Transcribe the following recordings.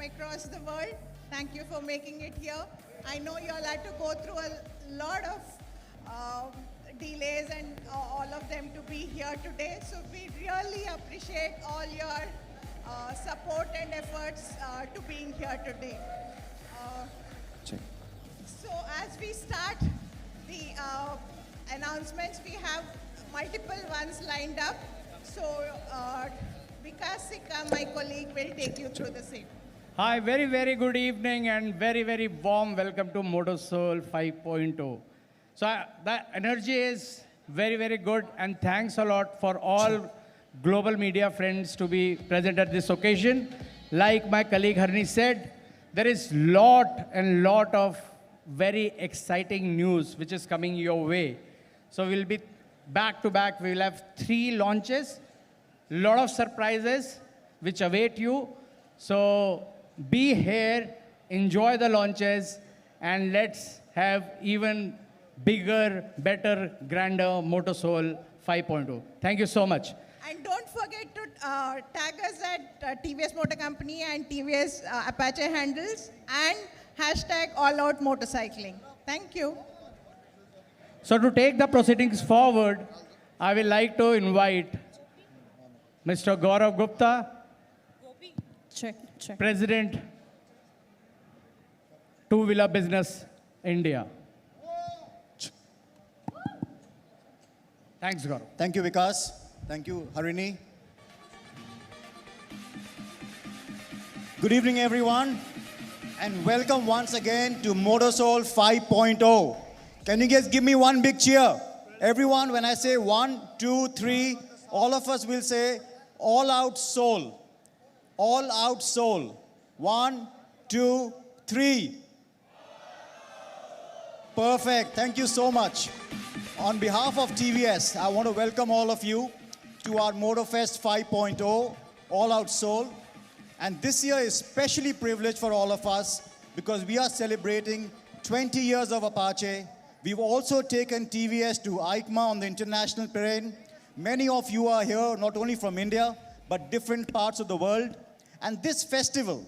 across the world. Thank you for making it here. I know you all had to go through a lot of delays and all of them to be here today. So we really appreciate all your support and efforts to being here today. Uh, Check. so as we start the announcements, we have multiple ones lined up. So Vikas Sikka, my colleague, will take you through the same. Hi, very, very good evening and very, very warm welcome to MotoSoul 5.0. So the energy is very, very good and thanks a lot for all global media friends to be present at this occasion. Like my colleague Harni said, there is lot and lot of very exciting news which is coming your way. So we'll be back to back. We will have 3 launches, lot of surprises which await you. So be here, enjoy the launches, and let's have even bigger, better, grander MotoSoul 5.0. Thank you so much. And don't forget to tag us at TVS Motor Company and TVS Apache handles and hashtag All Out Motorcycling. Thank you. So to take the proceedings forward, I will like to invite Mr. Gaurav Gupta, Check. President, Two Wheeler Business India. Thanks, Gaurav. Thank you, Vikas. Thank you, Harini. Good evening, everyone, and welcome once again to MotoSoul 5.0. Can you guys give me one big cheer? Everyone, when I say 1, 2, 3, all of us will say, all out soul. All out soul. 1, 2, 3. Perfect. Thank you so much. On behalf of TVS, I want to welcome all of you to our MotoFest 5.0 All Out Soul. And this year is especially privileged for all of us because we are celebrating 20 years of Apache. We've also taken TVS to EICMA on the international parade. Many of you are here not only from India, but different parts of the world. And this festival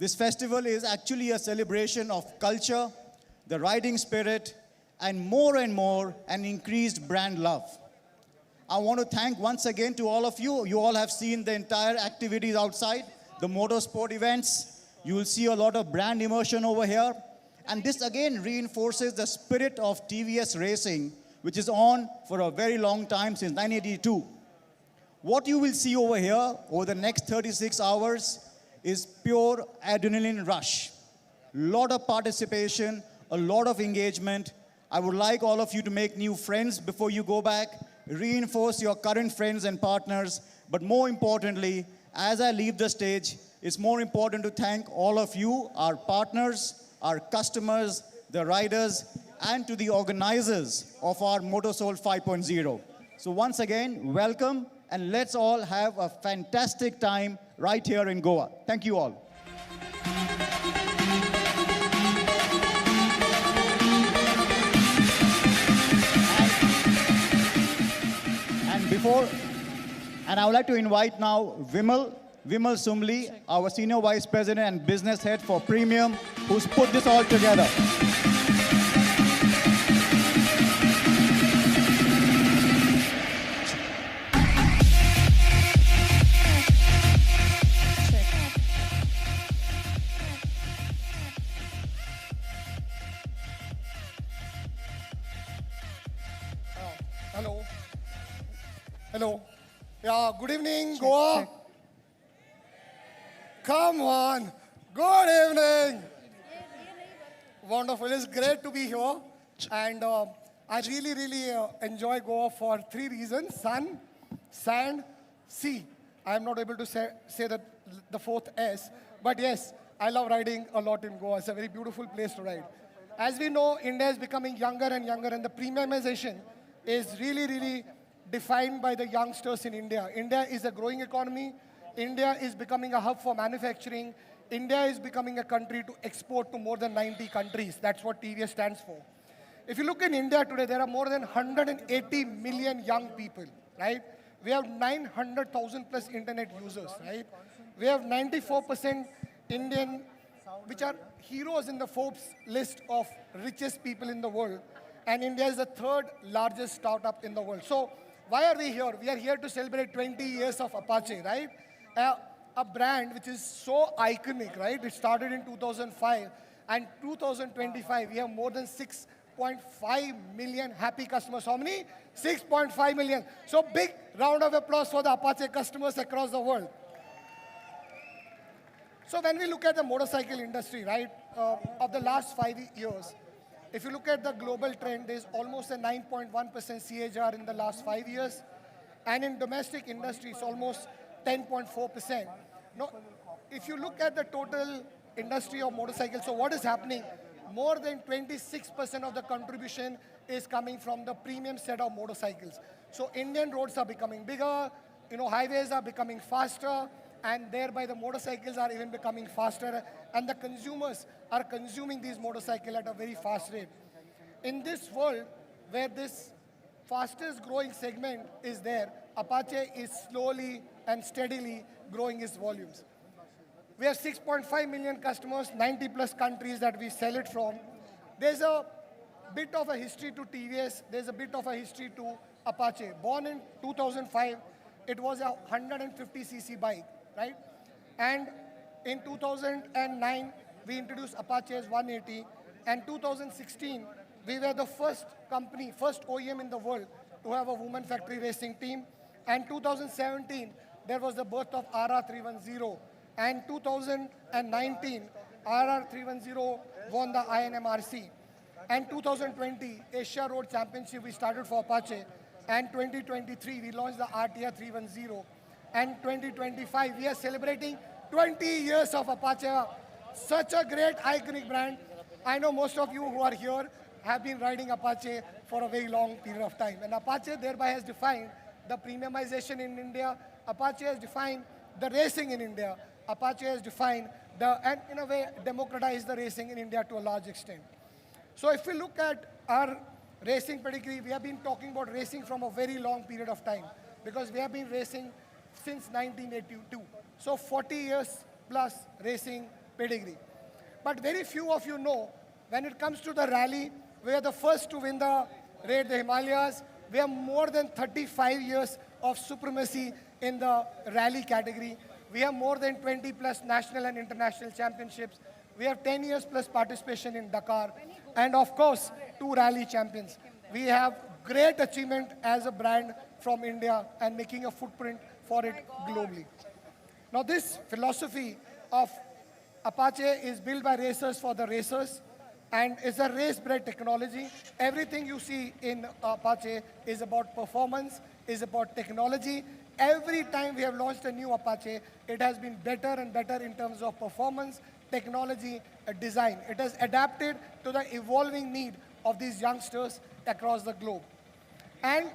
is actually a celebration of culture, the riding spirit, and more an increased brand love. I want to thank once again to all of you. You all have seen the entire activities outside, the motorsport events. You will see a lot of brand immersion over here. And this again reinforces the spirit of TVS racing, which is on for a very long time, since 1982. What you will see over here over the next 36 hours is pure adrenaline rush. Lot of participation, a lot of engagement. I would like all of you to make new friends before you go back, reinforce your current friends and partners, but more importantly, as I leave the stage, it's more important to thank all of you, our partners, our customers, the riders, and to the organizers of our MotoSoul 5.0. So once again, welcome, and let's all have a fantastic time right here in Goa. Thank you all. And I would like to invite now Vimal Sumli, our Senior Vice President and Business Head for Premium, who's put this all together. Hello. Yeah, good evening, Goa. Come on. Good evening. Wonderful. It's great to be here. And I really enjoy Goa for 3 reasons. Sun, sand, sea. I'm not able to say the 4th S. But yes, I love riding a lot in Goa. It's a very beautiful place to ride. As we know, India is becoming younger and younger, and the premiumization is really defined by the youngsters in India. India is a growing economy. India is becoming a hub for manufacturing. India is becoming a country to export to more than 90 countries. That's what TVS stands for. If you look in India today, there are more than 180 million young people, right? We have 900,000 plus internet users, right? We have 94% Indian, which are heroes in the Forbes list of richest people in the world. And India is the third largest startup in the world. So why are we here? We are here to celebrate 20 years of Apache, right? A brand which is so iconic, right? It started in 2005, and 2025, we have more than 6.5 million happy customers. How many? 6.5 million. So big round of applause for the Apache customers across the world. So when we look at the motorcycle industry, right, of the last 5 years, if you look at the global trend, there's almost a 9.1% CAGR in the last 5 years. And in domestic industry, it's almost 10.4%. Now, if you look at the total industry of motorcycles, so what is happening? More than 26% of the contribution is coming from the premium set of motorcycles. So Indian roads are becoming bigger, highways are becoming faster, and thereby the motorcycles are even becoming faster, and the consumers are consuming these motorcycles at a very fast rate. In this world, where this fastest growing segment is there, Apache is slowly and steadily growing its volumes. We have 6.5 million customers, 90 plus countries that we sell it from. There's a bit of a history to TVS. There's a bit of a history to Apache. Born in 2005, it was a 150cc bike, right? And in 2009, we introduced Apache as 180. And 2016, we were the first company, first OEM in the world to have a woman factory racing team. And 2017, there was the birth of RR310. And 2019, RR310 won the INMRC. And 2020, Asia Road Championship, we started for Apache. And 2023, we launched the RTR 310. And 2025, we are celebrating 20 years of Apache. Such a great, iconic brand. I know most of you who are here have been riding Apache for a very long period of time. And Apache thereby has defined the premiumization in India. Apache has defined the racing in India. Apache has defined and in a way democratized the racing in India to a large extent. So if we look at our racing pedigree, we have been talking about racing from a very long period of time because we have been racing since 1982. So 40 years plus racing pedigree. But very few of you know, when it comes to the rally, we are the first to win the raid, the Himalayas. We have more than 35 years of supremacy in the rally category. We have more than 20 plus national and international championships. We have 10 years plus participation in Dakar. And of course, 2 rally champions. We have great achievement as a brand from India and making a footprint for it globally. Now this philosophy of Apache is built by racers for the racers, and it's a race-bred technology. Everything you see in Apache is about performance, is about technology. Every time we have launched a new Apache, it has been better and better in terms of performance, technology, design. It has adapted to the evolving need of these youngsters across the globe. And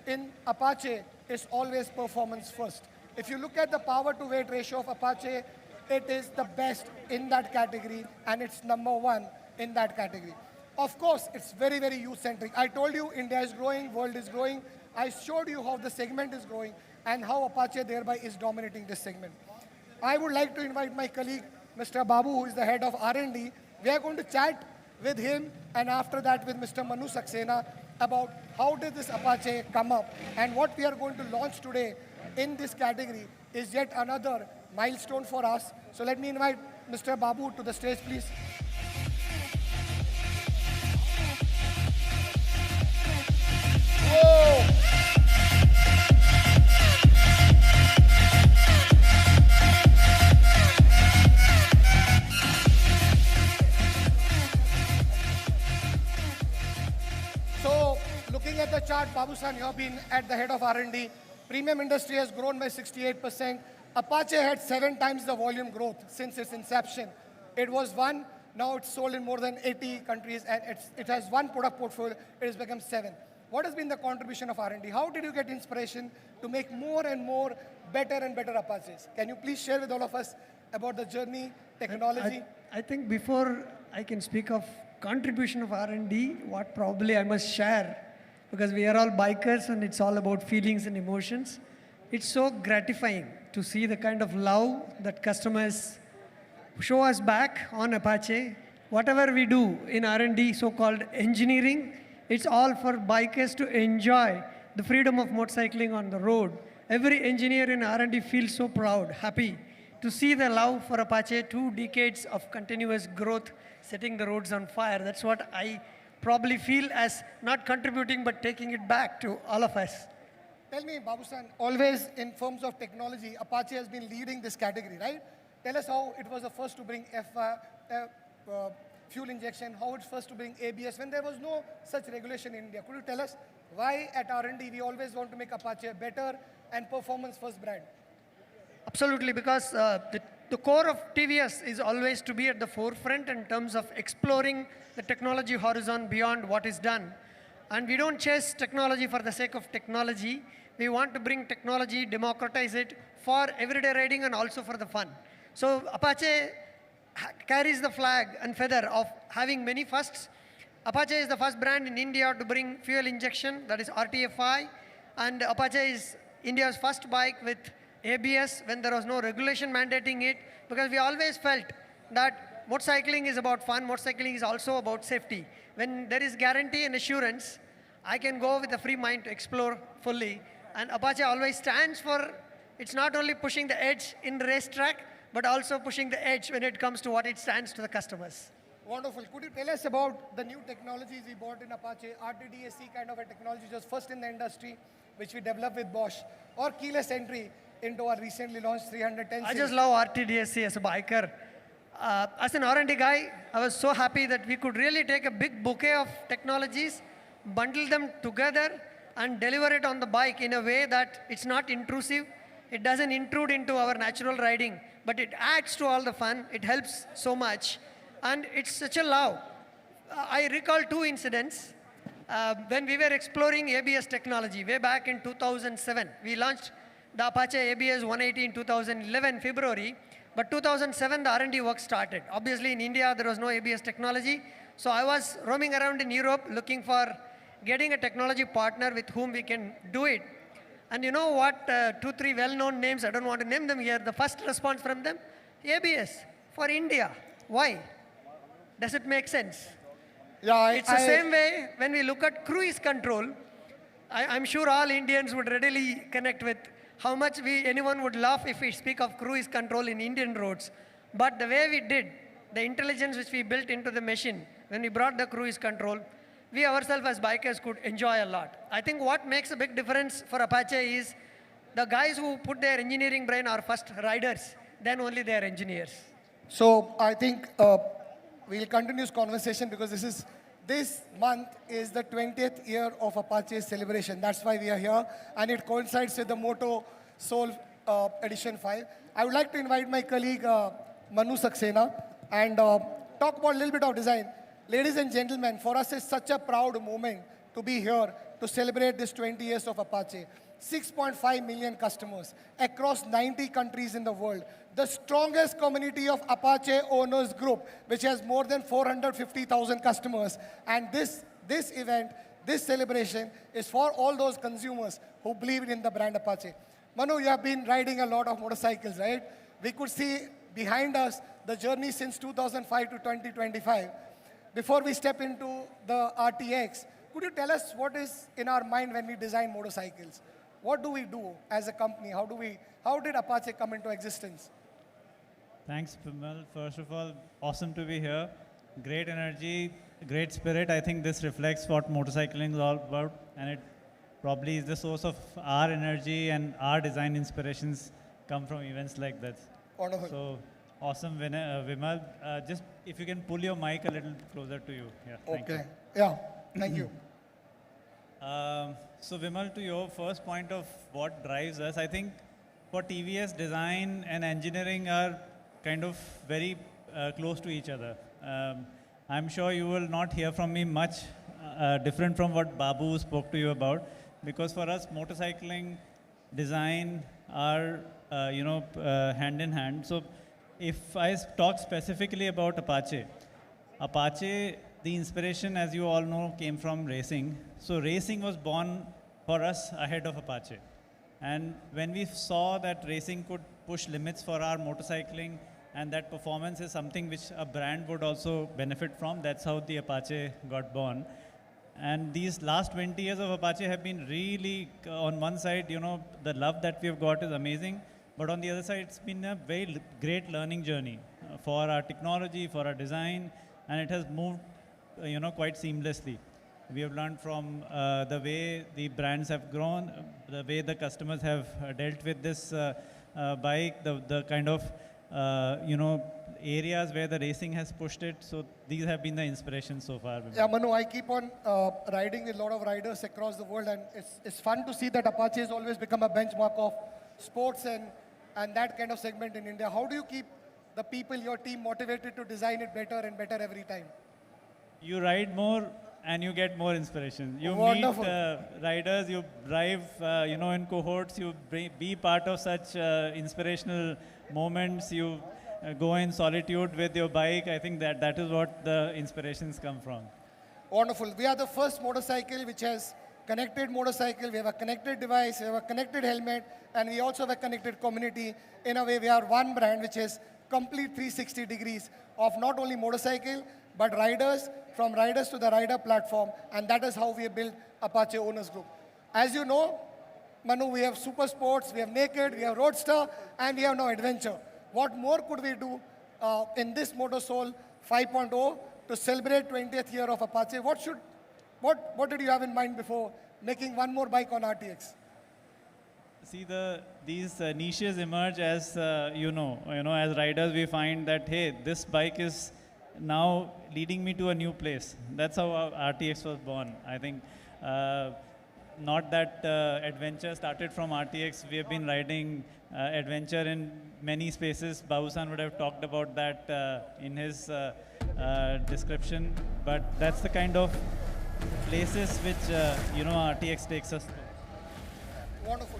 in Apache, it's always performance first. If you look at the power to weight ratio of Apache, it is the best in that category, and it's #1 in that category. Of course, it's very, very youth-centric. I told you India is growing, world is growing. I showed you how the segment is growing and how Apache thereby is dominating this segment. I would like to invite my colleague, Mr. Babu, who is the head of R&D. We are going to chat with him, and after that with Mr. Manu Saxena about how did this Apache come up, and what we are going to launch today in this category is yet another milestone for us. So let me invite Mr. Babu to the stage, please. Whoa. So looking at the chart, Babu-san, you have been at the head of R&D. Premium industry has grown by 68%. Apache had 7 times the volume growth since its inception. It was 1, now it's sold in more than 80 countries, and it has 1 product portfolio, it has become 7. What has been the contribution of R&D? How did you get inspiration to make more and more better and better Apaches? Can you please share with all of us about the journey, technology? I think before I can speak of contribution of R&D, what probably I must share, because we are all bikers and it's all about feelings and emotions. It's so gratifying to see the kind of love that customers show us back on Apache. Whatever we do in R&D, so-called engineering, it's all for bikers to enjoy the freedom of motorcycling on the road. Every engineer in R&D feels so proud, happy to see the love for Apache, 2 decades of continuous growth, setting the roads on fire. That's what I probably feel as not contributing, but taking it back to all of us. Tell me, Babu-san, always in terms of technology, Apache has been leading this category, right? Tell us how it was the first to bring fuel injection, how it's first to bring ABS when there was no such regulation in India. Could you tell us why at R&D we always want to make Apache a better and performance-first brand? Absolutely, because the core of TVS is always to be at the forefront in terms of exploring the technology horizon beyond what is done. And we don't chase technology for the sake of technology. We want to bring technology, democratize it for everyday riding and also for the fun. So Apache carries the flag and feather of having many firsts. Apache is the first brand in India to bring fuel injection, that is RTFI. And Apache is India's first bike with ABS when there was no regulation mandating it, because we always felt that motorcycling is about fun, motorcycling is also about safety. When there is guarantee and assurance, I can go with a free mind to explore fully. And Apache always stands for, it's not only pushing the edge in the racetrack, but also pushing the edge when it comes to what it stands to the customers. Wonderful. Could you tell us about the new technologies we bought in Apache, RTDSC kind of a technology, just first in the industry, which we developed with Bosch, or keyless entry into our recently launched 310 I series? just love RTDSC as a biker. As an R&D guy, I was so happy that we could really take a big bouquet of technologies, bundle them together, and deliver it on the bike in a way that it's not intrusive. It doesn't intrude into our natural riding, but it adds to all the fun. It helps so much. And it's such a love. I recall 2 incidents. When we were exploring ABS technology way back in 2007, we launched the Apache ABS 180 in 2011 February, but 2007 the R&D work started. Obviously in India there was no ABS technology, so I was roaming around in Europe looking for getting a technology partner with whom we can do it. And you know what, 2, 3 well-known names, I don't want to name them here, the first response from them, ABS for India. Why? Does it make sense? Yeah, It's the same way when we look at cruise control. I'm sure all Indians would readily connect with how much anyone would laugh if we speak of cruise control in Indian roads. But the way we did, the intelligence which we built into the machine, when we brought the cruise control, we ourselves as bikers could enjoy a lot. I think what makes a big difference for Apache is the guys who put their engineering brain are first riders, then only they are engineers. So I think we'll continue this conversation because this month is the 20th year of Apache's celebration. That's why we are here, and it coincides with the Moto Soul Edition 5. I would like to invite my colleague Manu Saxena and talk about a little bit of design. Ladies and gentlemen, for us it's such a proud moment to be here to celebrate this 20 years of Apache. 6.5 million customers across 90 countries in the world. The strongest community of Apache owners group, which has more than 450,000 customers. And this event, this celebration is for all those consumers who believe in the brand Apache. Manu, you have been riding a lot of motorcycles, right? We could see behind us the journey since 2005 to 2025. Before we step into the RTX, could you tell us what is in our mind when we design motorcycles? What do we do as a company? How did Apache come into existence? Thanks, Vimal. First of all, awesome to be here. Great energy, great spirit. I think this reflects what motorcycling is all about, and it probably is the source of our energy, and our design inspirations come from events like this. Wonderful. So, awesome, Vimal. Just if you can pull your mic a little closer to you. Yeah, thank you. Okay. Yeah, thank you. So Vimal, to your first point of what drives us, I think for TVS, design and engineering are kind of very close to each other. I'm sure you will not hear from me much different from what Babu spoke to you about, because for us, motorcycling, design are hand in hand. So if I talk specifically about Apache, the inspiration, as you all know, came from racing. So racing was born for us ahead of Apache. And when we saw that racing could push limits for our motorcycling and that performance is something which a brand would also benefit from. That's how the Apache got born. And these last 20 years of Apache have been really, on one side, the love that we have got is amazing, but on the other side, it's been a very great learning journey for our technology, for our design, and it has moved, quite seamlessly. We have learned from the way the brands have grown, the way the customers have dealt with this bike, the kind of, areas where the racing has pushed it. So these have been the inspirations so far. Yeah, Manu, I keep on riding with a lot of riders across the world, and it's fun to see that Apache has always become a benchmark of sports and that kind of segment in India. How do you keep the people, your team, motivated to design it better and better every time? You ride more and you get more inspiration. You Wonderful. meet riders, you drive, in cohorts, you be part of such inspirational moments. You go in solitude with your bike. I think that is what the inspirations come from. Wonderful. We are the first motorcycle which has connected motorcycle. We have a connected device, we have a connected helmet, and we also have a connected community. In a way, we are one brand which is complete 360 degrees of not only motorcycle, but riders, from riders to the rider platform, and that is how we have built Apache Owners Group. As you know, Manu, we have super sports, we have naked, we have roadster, and we have now adventure. What more could we do in this MotoSoul 5.0 to celebrate 20th year of Apache? What did you have in mind before making one more bike on RTX? See, these niches emerge as, as riders, we find that, hey, this bike is now leading me to a new place. That's how RTX was born. I think not that adventure started from RTX. We have been riding adventure in many spaces. Babu-san would have talked about that in his description. But that's the kind of places which, RTX takes us to. Wonderful.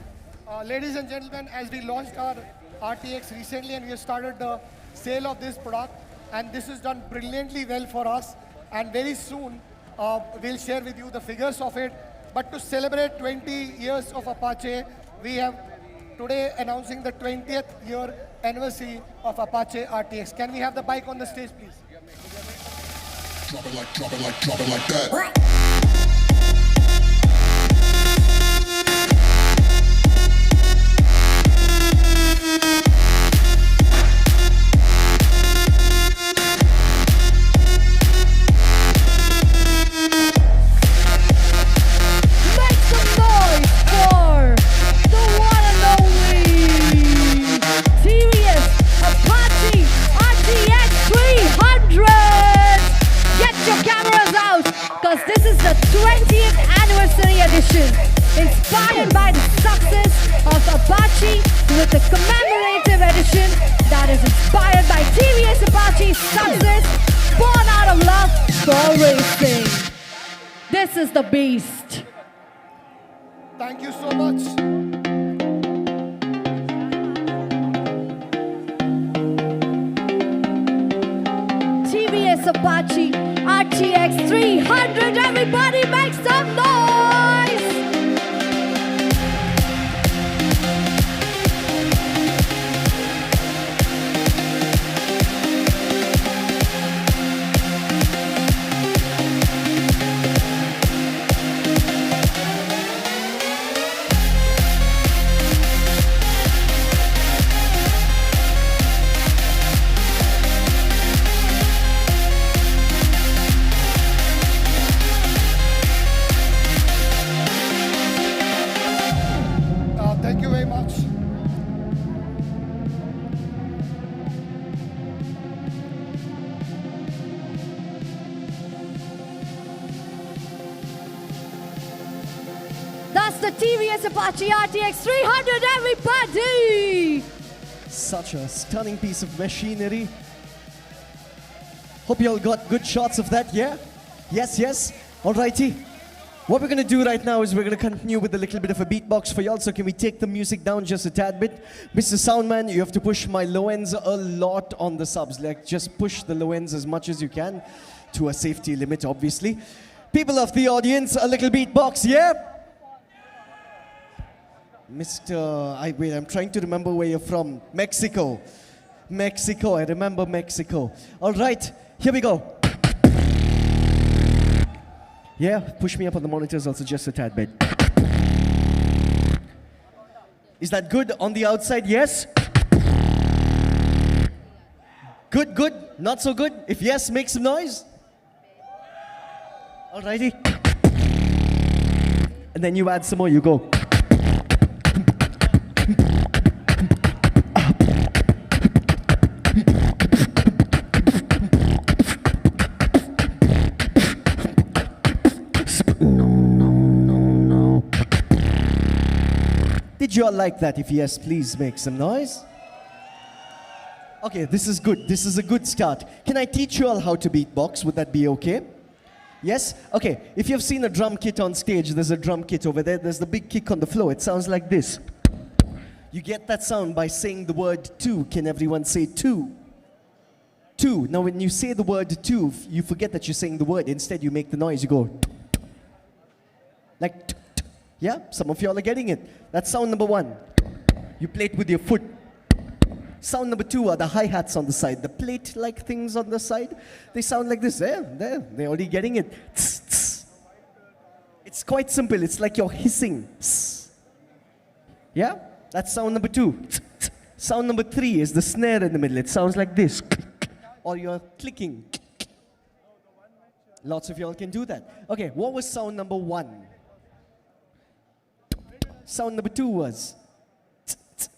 Ladies and gentlemen, as we launched our RTX recently and we have started the sale of this product, and this is done brilliantly well for us, and very soon we'll share with you the figures of it. But to celebrate 20 years of Apache, we have today announcing the 20th year anniversary of Apache RTX. Can we have the bike on the stage, please? Drop it like that. Make some noise for the one and only TVS Apache RTX 300. Get your cameras out, because this is the 20th anniversary edition, inspired by the success of Apache, with the commemorative edition that is inspired by TVS Apache's success, born out of love for racing. This is the beast. Thank you so much. TVS Apache RTX 300. Everybody make some noise. Thank you very much. That's the TVS Apache RTX 300, everybody. Such a stunning piece of machinery. Hope you all got good shots of that, yeah? Yes, yes. Alrighty. What we're gonna do right now is we're gonna continue with a little bit of a beatbox for y'all. So can we take the music down just a tad bit? Mr. Soundman, you have to push my low ends a lot on the subs. Like, just push the low ends as much as you can to a safety limit, obviously. People of the audience, a little beatbox, yeah? I'm trying to remember where you're from. Mexico. Mexico. I remember Mexico. All right, here we go. Yeah, push me up on the monitors also just a tad bit. Is that good on the outside? Yes? Good, good. Not so good? If yes, make some noise. Alrighty. And then you add some more, you go. Did you all like that? If yes, please make some noise. Okay, this is good. This is a good start. Can I teach you all how to beatbox? Would that be okay? Yes? Okay, if you've seen a drum kit on stage, there's a drum kit over there. There's the big kick on the floor. It sounds like this. You get that sound by saying the word two. Can everyone say two? Two. Now, when you say the word two, you forget that you're saying the word. Instead, you make the noise. You go like, yeah? Some of y'all are getting it. That's sound number one. You play it with your foot. Sound number two are the hi-hats on the side. The plate-like things on the side. They sound like this. There. They're already getting it. Tss, tss. It's quite simple. It's like you're hissing. Tss. Yeah? That's sound number two. Tss, tss. Sound number three is the snare in the middle. It sounds like this. Or you're clicking. Lots of y'all can do that. Okay, what was sound number one? Sound number two was.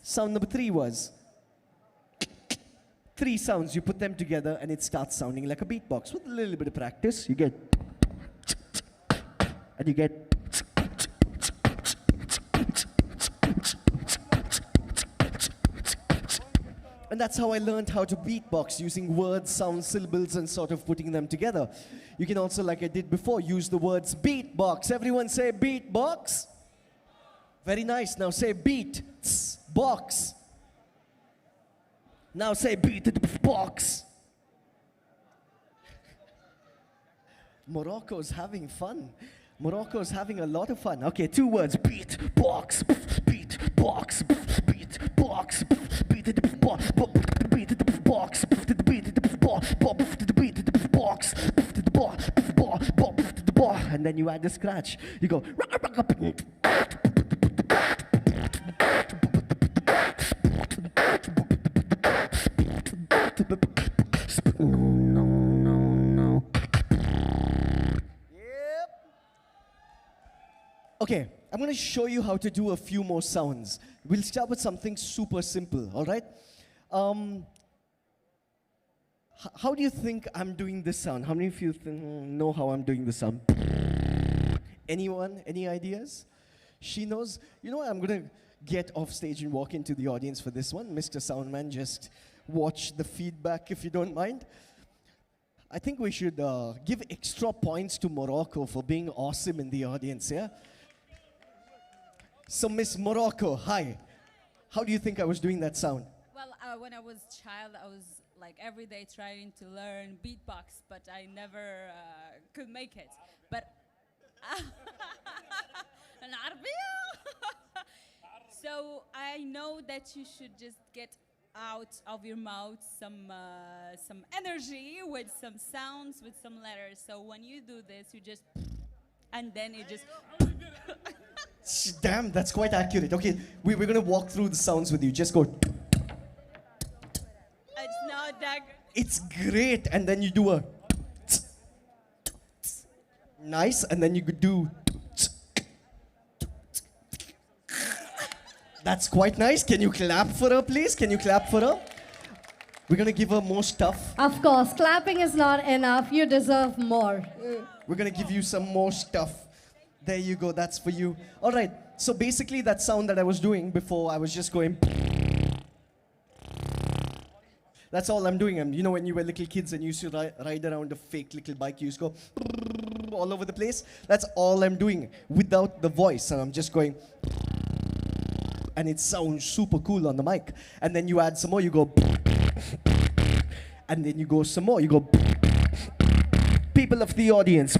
Sound number three was. Three sounds, you put them together and it starts sounding like a beatbox. With a little bit of practice, you get. And you get. And that's how I learned how to beatbox, using words, sounds, syllables, and sort of putting them together. You can also, like I did before, use the words beatbox. Everyone say beatbox. Very nice. Now say beat, box. Now say beat box. Morocco's having fun. Morocco's having a lot of fun. Okay, two words. Beat, box, beat, box, beat, box, beat, box, beat, box, box, and then you add the scratch. You go. No. Yep. Okay, I'm going to show you how to do a few more sounds. We'll start with something super simple, all right? How do you think I'm doing this sound? How many of you know how I'm doing this sound? Anyone? Any ideas? She knows. You know what? I'm going to get off stage and walk into the audience for this one. Mr. Soundman, just watch the feedback if you don't mind. I think we should give extra points to Morocco for being awesome in the audience, yeah? So Miss Morocco, hi. How do you think I was doing that sound? Well, when I was a child, I was like every day trying to learn beatbox, but I never could make it. But so I know that you should just get out of your mouth some energy with some sounds, with some letters. So when you do this, you just and then you just. Damn, that's quite accurate. Okay, we're gonna walk through the sounds with you. Just go. It's not that. It's great, and then you do a. Nice, and then you could do. That's quite nice. Can you clap for her, please? Can you clap for her? We're gonna give her more stuff. Of course, clapping is not enough. You deserve more. We're gonna give you some more stuff. There you go, that's for you. All right, so basically that sound that I was doing before, I was just going. That's all I'm doing. You know when you were little kids and you used to ride around a fake little bike, you used to go all over the place? That's all I'm doing without the voice. And I'm just going. And it sounds super cool on the mic. And then you add some more, you go. And then you go some more, you go. People of the audience.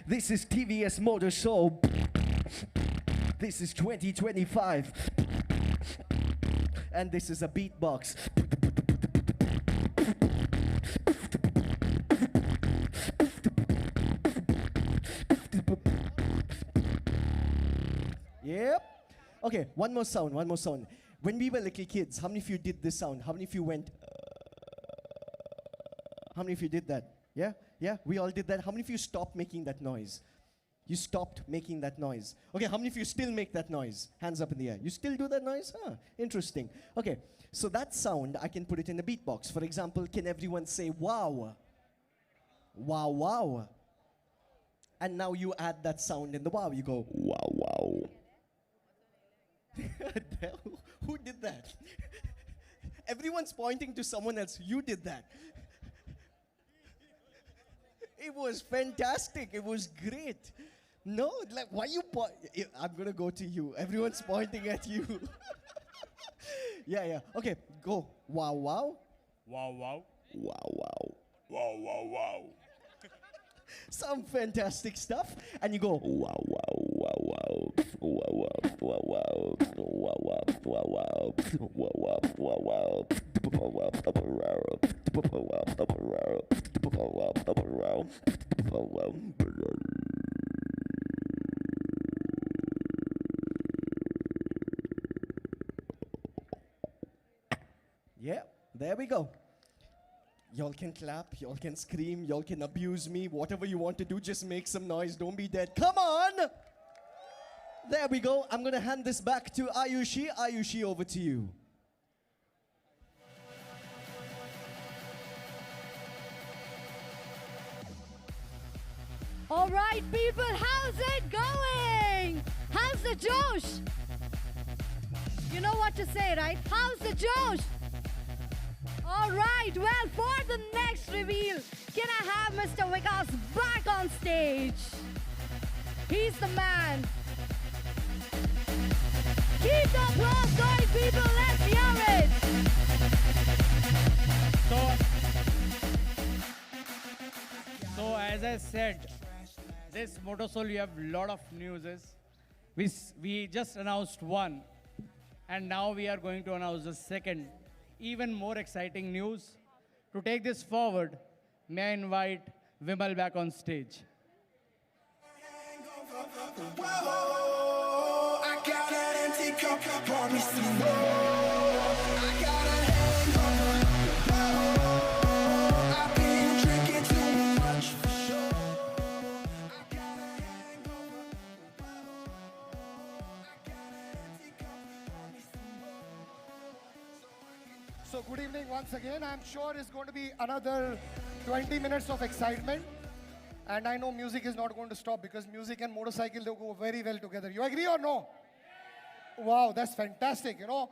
This is TVS Motor Show. This is 2025. And this is a beatbox. Yep. Okay, one more sound, one more sound. When we were little kids, how many of you did this sound? How many of you went? How many of you did that? Yeah? Yeah? We all did that. How many of you stopped making that noise? You stopped making that noise. Okay, how many of you still make that noise? Hands up in the air. You still do that noise? Huh, interesting. Okay, so that sound, I can put it in a beatbox. For example, can everyone say wow? Wow, wow. And now you add that sound in the wow. You go wow, wow. Who did that? Everyone's pointing to someone else. You did that. It was fantastic. It was great. No, like, why you I'm going to go to you. Everyone's pointing at you. Yeah. Okay, go. Wow, wow. Wow, wow. Wow, wow. Wow, wow, wow. Some fantastic stuff. And you go, wow, wow, wow, wow. Wow, wow, wow, wow. Wow, wow, wow, wow. Wow, wow, wow, wow. Yeah, there we go. Y'all can clap, y'all can scream, y'all can abuse me, whatever you want to do, just make some noise, don't be dead. Come on! There we go. I'm gonna hand this back to Ayushi. Ayushi, over to you. All right, people, how's it going? How's the Josh? You know what to say, right? How's the Josh? All right, well, for the next reveal, can I have Mr. Vikas back on stage? He's the man. Keep the applause going, people. Let's hear it. So as I said, this Motosoul, you have a lot of news. We just announced one, and now we are going to announce the second, even more exciting news. To take this forward, may I invite Vimal back on stage. Whoa, I got an empty cup, pour me some more. I got a hangover. Whoa, I've been drinking too much for sure. I got a hangover. Whoa, I got an empty cup, pour me some more. So good evening once again. I'm sure it's going to be another 20 minutes of excitement. And I know music is not going to stop because music and motorcycle, they go very well together. You agree or no? Wow, that's fantastic. You know,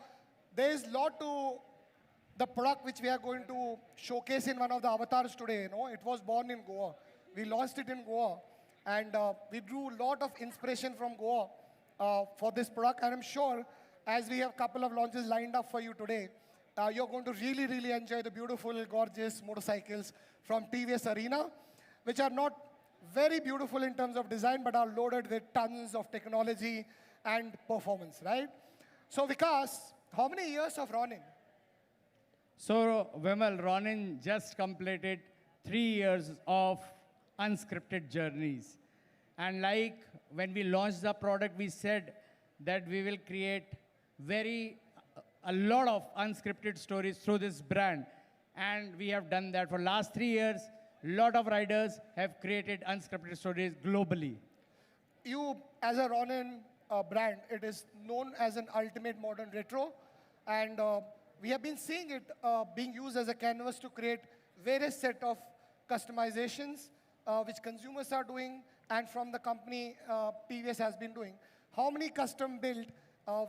there is a lot to the product which we are going to showcase in one of the avatars today. You know, it was born in Goa. We launched it in Goa. And we drew a lot of inspiration from Goa for this product. And I'm sure as we have a couple of launches lined up for you today, you're going to really, really enjoy the beautiful, gorgeous motorcycles from TVS Arena, which are not very beautiful in terms of design, but are loaded with tons of technology and performance, right? So Vikas, how many years of Ronin? So Vimal, Ronin just completed 3 years of unscripted journeys. And like when we launched the product, we said that we will create a lot of unscripted stories through this brand. And we have done that for last 3 years. Lot of riders have created unscripted stories globally. You, as a Ronin brand, it is known as an ultimate modern retro. And we have been seeing it being used as a canvas to create various set of customizations, which consumers are doing, and from the company TVS has been doing. How many custom built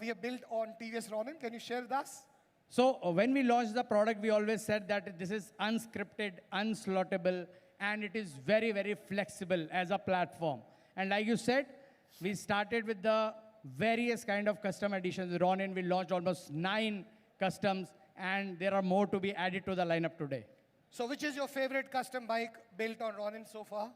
we have built on TVS Ronin? Can you share with us? So when we launched the product, we always said that this is unscripted, unslottable, and it is very, very flexible as a platform. And like you said, we started with the various kind of custom editions. Ronin, we launched almost 9 customs, and there are more to be added to the lineup today. So which is your favorite custom bike built on Ronin so far?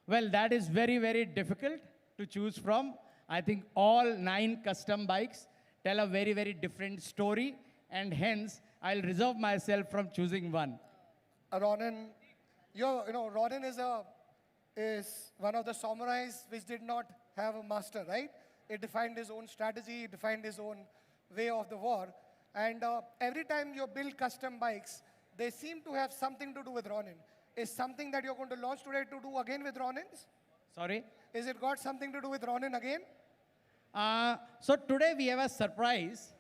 Well, that is very, very difficult to choose from. I think all 9 custom bikes tell a very, very different story. and hence I'll reserve myself from choosing one. Ronin, Ronin is one of the samurais which did not have a master, right? It defined his own strategy, it defined his own way of the war. And every time you build custom bikes, they seem to have something to do with Ronin. Is something that you're going to launch today to do again with Ronins? Sorry? Is it got something to do with Ronin again? So today we have a surprise.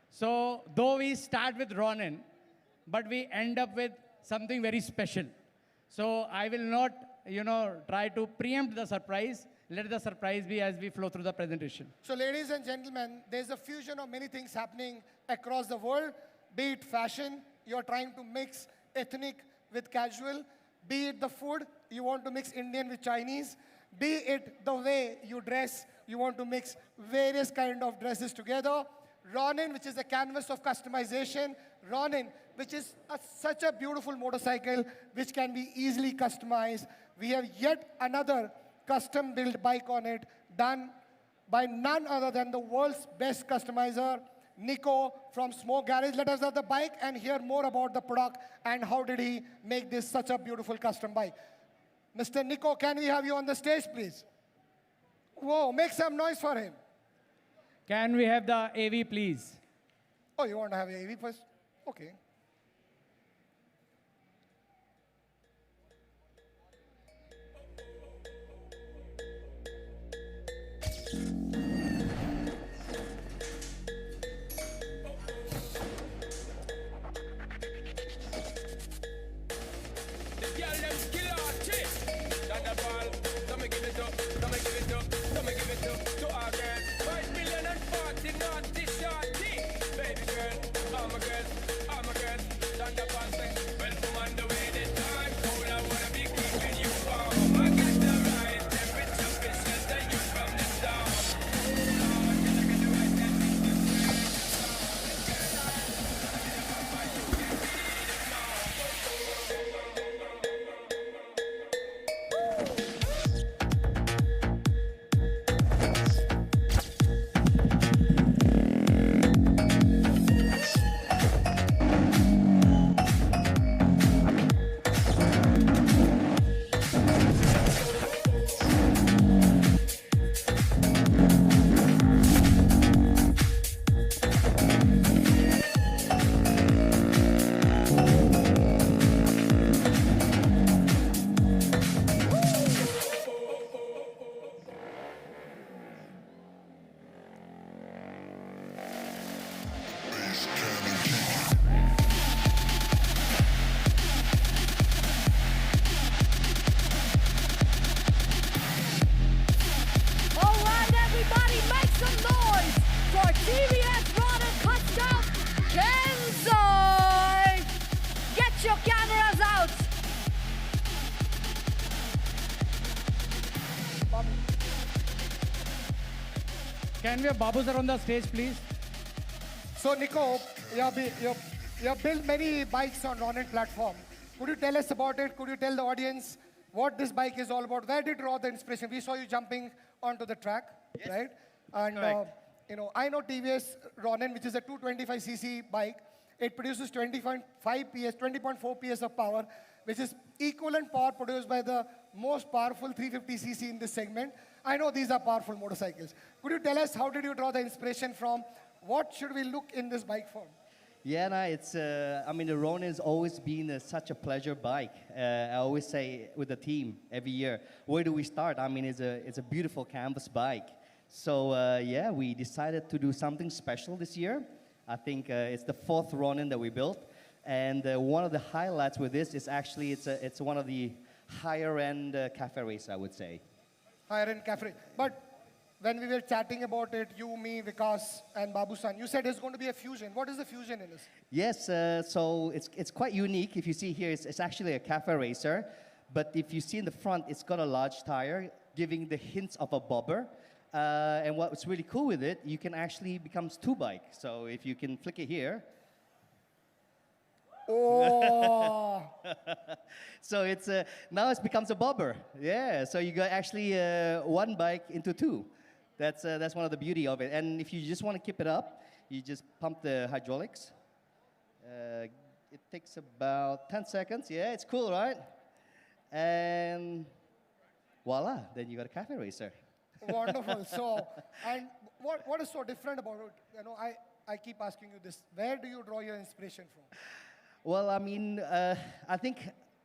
So though we start with Ronin, but we end up with something very special. So I will not, try to preempt the surprise. Let the surprise be as we flow through the presentation. So ladies and gentlemen, there's a fusion of many things happening across the world. Be it fashion, you're trying to mix ethnic with casual. Be it the food, you want to mix Indian with Chinese. Be it the way you dress, you want to mix various kind of dresses together. Ronin, which is a canvas of customization. Ronin, which is such a beautiful motorcycle, which can be easily customized. We have yet another custom-built bike on it, done by none other than the world's best customizer, Nico from Smoke Garage. Let us have the bike and hear more about the product and how did he make this such a beautiful custom bike. Mr. Nico, can we have you on the stage, please? Whoa, make some noise for him. Can we have the AV, please? Oh, you want to have AV first? Okay. All right, everybody, make some noise for TVS Ronin Custom Kenzai. Get your cameras out. Can we have Babu sir on the stage, please? So, Nico, you have built many bikes on Ronin platform. Could you tell us about it? Could you tell the audience what this bike is all about? Where did you draw the inspiration? We saw you jumping onto the track, right? And I know TVS Ronin, which is a 225cc bike. It produces 20.5 PS, 20.4 PS of power, which is equivalent power produced by the most powerful 350cc in this segment. I know these are powerful motorcycles. Could you tell us how did you draw the inspiration from? What should we look in this bike for? Yeah, no, it's, the Ronin has always been such a pleasure bike. I always say with the team every year, where do we start? It's a beautiful canvas bike. So, we decided to do something special this year. I think it's the fourth Ronin that we built. And one of the highlights with this is actually, it's one of the higher-end cafe races, I would say. Higher-end cafe. But when we were chatting about it, you, me, Vikas, and Babu-san, you said it's going to be a fusion. What is the fusion in this? Yes, so it's quite unique. If you see here, it's actually a cafe racer. But if you see in the front, it's got a large tire, giving the hints of a bobber. And what's really cool with it, you can actually become two bike. So if you can flick it here. Oh! So it's now it becomes a bobber. Yeah, so you got actually one bike into two. That's one of the beauty of it. And if you just want to keep it up, you just pump the hydraulics, It takes about 10 seconds. Yeah, it's cool, right? And voila, then you got a cafe racer. Wonderful. So, and what is so different about it? You know, I keep asking you this. Where do you draw your inspiration from? Well, I mean, I think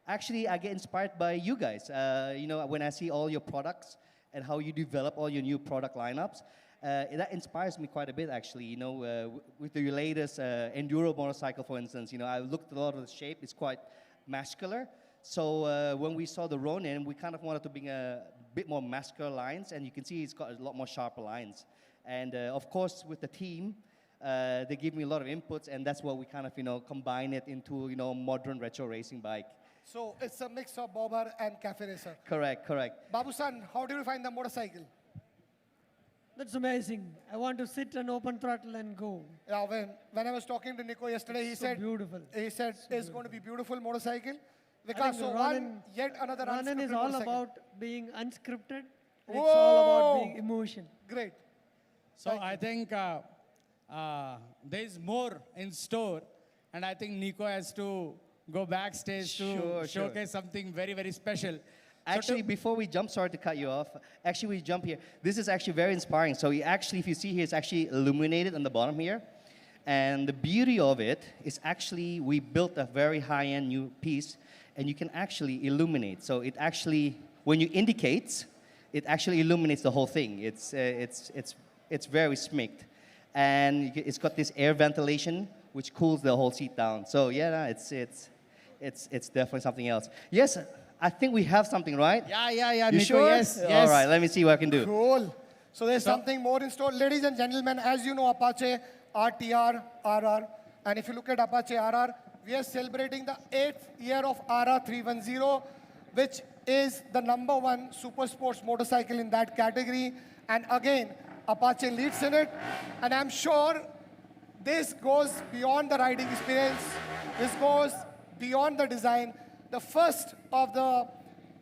actually I get inspired by you guys. You know, when I see all your products and how you develop all your new product lineups, that inspires me quite a bit, actually. You know, with the latest enduro motorcycle, for instance, you know, I looked at a lot of the shape. It's quite muscular. So when we saw the Ronin, we kind of wanted to bring a bit more muscular lines, and you can see it's got a lot more sharper lines. And of course, with the team, they give me a lot of inputs, and that's what we kind of, you know, combine it into, you know, modern retro racing bike. So it's a mix of bobber and cafe racer. Correct, correct. Babu-san, how do you find the motorcycle? That's amazing. I want to sit and open throttle and go. Yeah, when I was talking to Nico yesterday, he So said beautiful. He said it's going to be beautiful motorcycle. I think Because the so Ronin- yet another Ronin is unscripted all motorcycle. about being unscripted. It's all about Whoa! being emotion. Great. So I think there is more in store, and I think Nico has to go backstage to Sure, sure. showcase something very, very special. Actually, before we jump, sorry to cut you off. Actually, we jump here. This is actually very inspiring. So actually, if you see here, it's actually illuminated on the bottom here. And the beauty of it is actually we built a very high-end new piece, and you can actually illuminate. So it actually, when you indicate, it actually illuminates the whole thing. It's very smicked. And it's got this air ventilation, which cools the whole seat down. So yeah, no, it's definitely something else. Yes, I think we have something, right? Yeah, You Nico, sure? yes, All yes. right, let me see what I can do. Cool. So there's something more in store. Ladies and gentlemen, as you know, Apache, RTR, RR. And if you look at Apache RR, we are celebrating the 8th year of RR 310, which is the #1 super sports motorcycle in that category. And again, Apache leads in it. And I'm sure this goes beyond the riding experience. This goes beyond the design. The first of the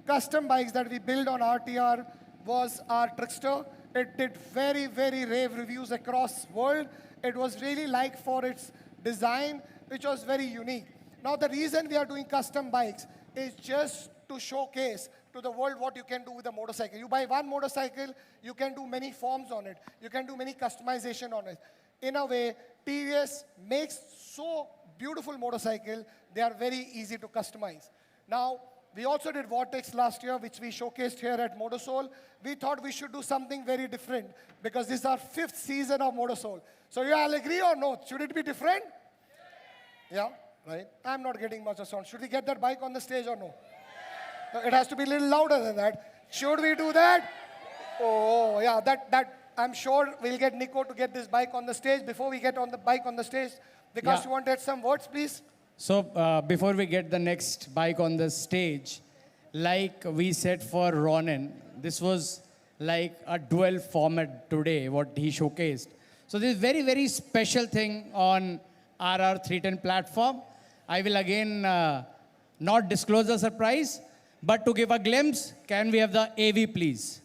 custom bikes that we built on RTR was our Trickster. It did very, very rave reviews across world. It was really liked for its design, which was very unique. Now, the reason we are doing custom bikes is just to showcase to the world what you can do with a motorcycle. You buy one motorcycle, you can do many forms on it. You can do many customization on it. In a way, TVS makes so beautiful motorcycle, they are very easy to customize. Now, we also did Vortex last year, which we showcased here at Motorsoul. We thought we should do something very different because this is our 5th season of Motorsoul. So you all agree or no? Should it be different? Yeah, right? I'm not getting much of sound. Should we get that bike on the stage or no? It has to be a little louder than that. Should we do that? Oh, yeah, that I'm sure we'll get Nico to get this bike on the stage. Before we get on the bike on the stage, because Yeah. you want to add some words, please? So before we get the next bike on the stage, like we said for Ronin, this was like a dual format today, what he showcased. So this is very, very special thing on RR 310 platform. I will again not disclose the surprise, but to give a glimpse, can we have the AV please?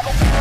I'm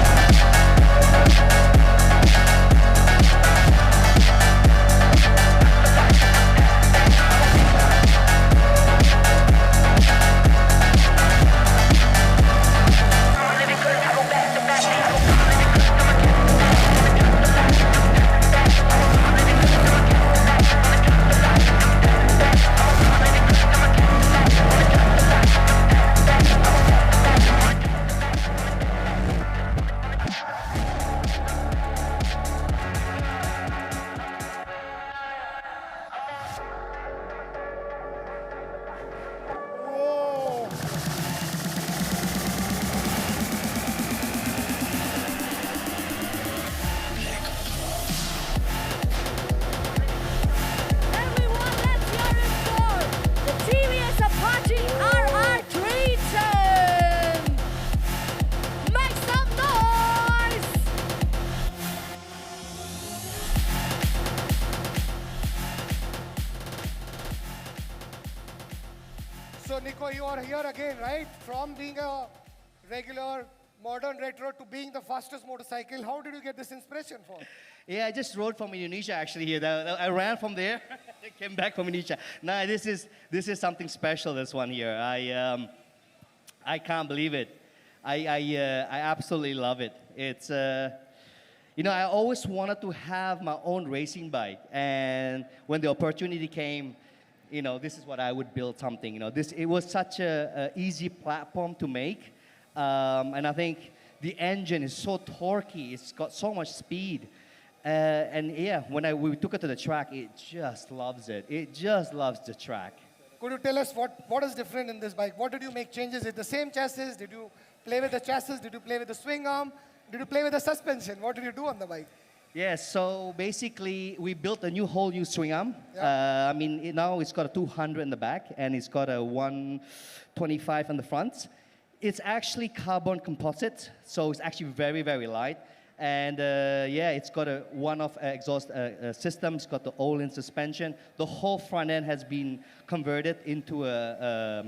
Nico, you are here again, right? From being a regular modern retro to being the fastest motorcycle. How did you get this inspiration for? Yeah, I just rode from Indonesia actually here. I ran from there, came back from Indonesia. Nah, this is something special. This one here, I can't believe it. I absolutely love it. It's you know, I always wanted to have my own racing bike, and when the opportunity came, you know, this is what I would build something. You know, it was such a easy platform to make, and I think the engine is so torquey. It's got so much speed. And yeah, when we took it to the track, it just loves it. It just loves the track. Could you tell us what is different in this bike? What did you make changes? Is it the same chassis? Did you play with the chassis? Did you play with the swing arm? Did you play with the suspension? What did you do on the bike? Yeah, so basically we built a whole new swing arm. Yeah. I mean, now it's got a 200 in the back and it's got a 125 in the front. It's actually carbon composite, so it's actually very, very light. And yeah, it's got a one-off exhaust system. It's got the all-in suspension. The whole front end has been converted into a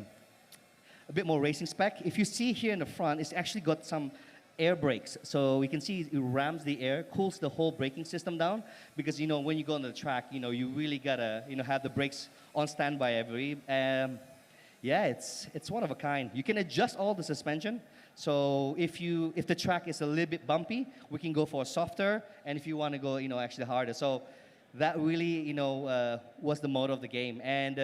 bit more racing spec. If you see here in the front, it's actually got some air brakes. So you can see it rams the air, cools the whole braking system down. Because, you know, when you go on the track, you know, you really gotta, you know, have the brakes on standby yeah, it's one of a kind. You can adjust all the suspension. So if the track is a little bit bumpy, we can go for a softer, and if you want to go, you know, actually harder. So that really, you know, was the motto of the game. And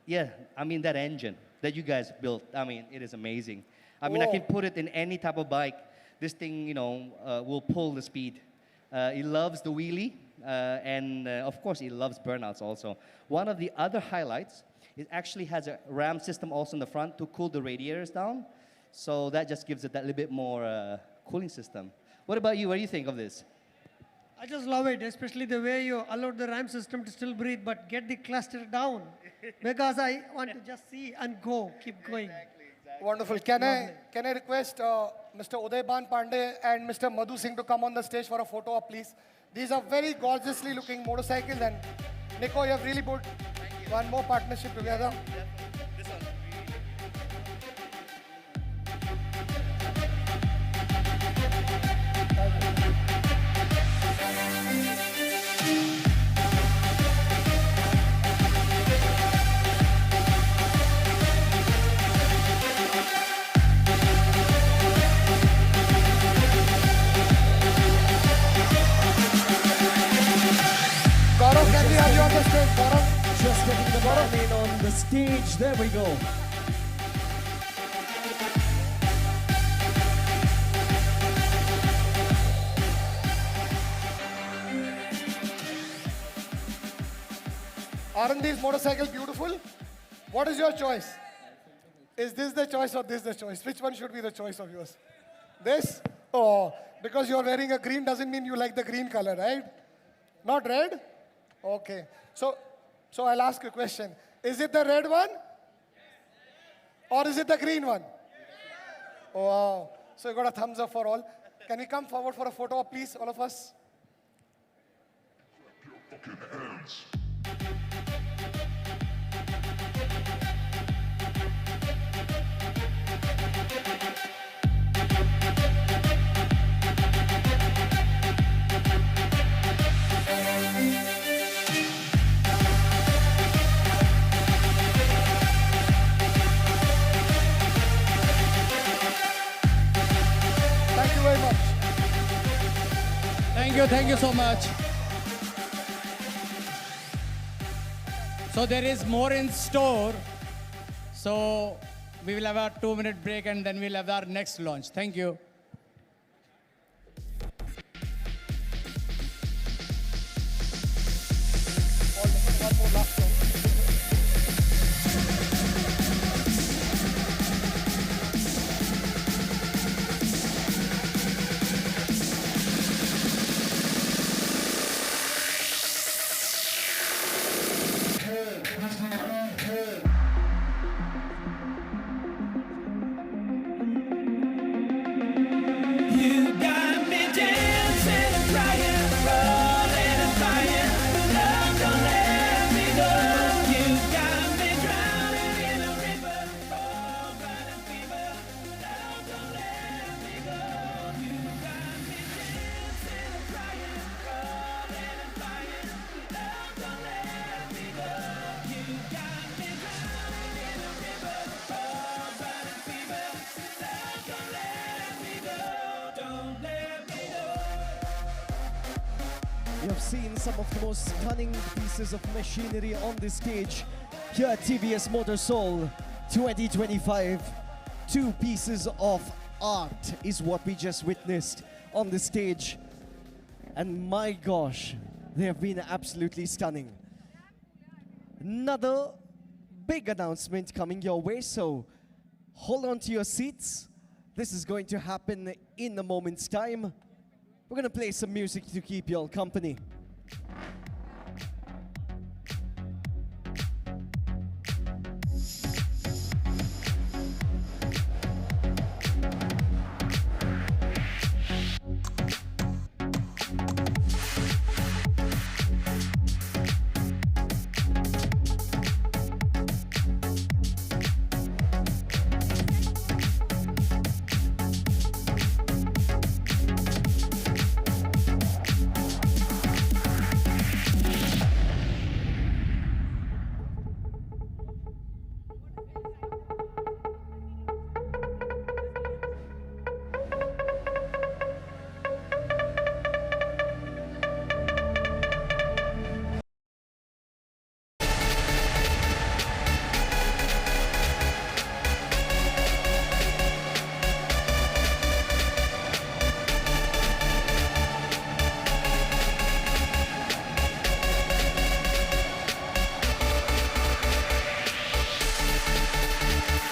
yeah, I mean, that engine that you guys built, I mean, it is amazing. I mean, I can put it in any type of bike. This thing, you know, will pull the speed. It loves the wheelie, and of course, it loves burnouts also. One of the other highlights, it actually has a ram system also in the front to cool the radiators down. So that just gives it that little bit more cooling system. What about you? What do you think of this? I just love it, especially the way you allowed the RAM system to still breathe, but get the cluster down. Because I want to just see and go, keep going. Wonderful. Can I request Mr. Udayban Pandey and Mr. Madhu Singh to come on the stage for a photo op, please? These are very gorgeously looking motorcycles, and Nico, you have really put one more partnership together. Gaurav, can we have you on the stage, Gaurav? Just getting the man in on the stage. There we go. Aren't these motorcycles beautiful? What is your choice? Is this the choice or this the choice? Which one should be the choice of yours? This? Oh, because you're wearing a green doesn't mean you like the green color, right? Not red? Okay. So I'll ask you a question. Is it the red one? Or is it the green one? Oh, wow. So you got a thumbs up for all. Can we come forward for a photo, please, all of us? Thank you very much. Thank you so much. So there is more in store. So we will have a 2-minute break and then we'll have our next launch. Thank you. One more last one. You got me dancing, crying, rolling and flying. Love, don't let me go. You got me drowning in a river. You have seen some of the most stunning pieces of machinery on this stage here at TVS Motor Soul 2025. Two pieces of art is what we just witnessed on the stage. And my gosh, they have been absolutely stunning. Another big announcement coming your way, so hold on to your seats. This is going to happen in a moment's time. We're going to play some music to keep you all company.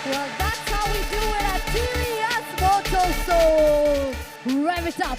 Well, that's how we do it at TVS Motor Soul. Rev it up.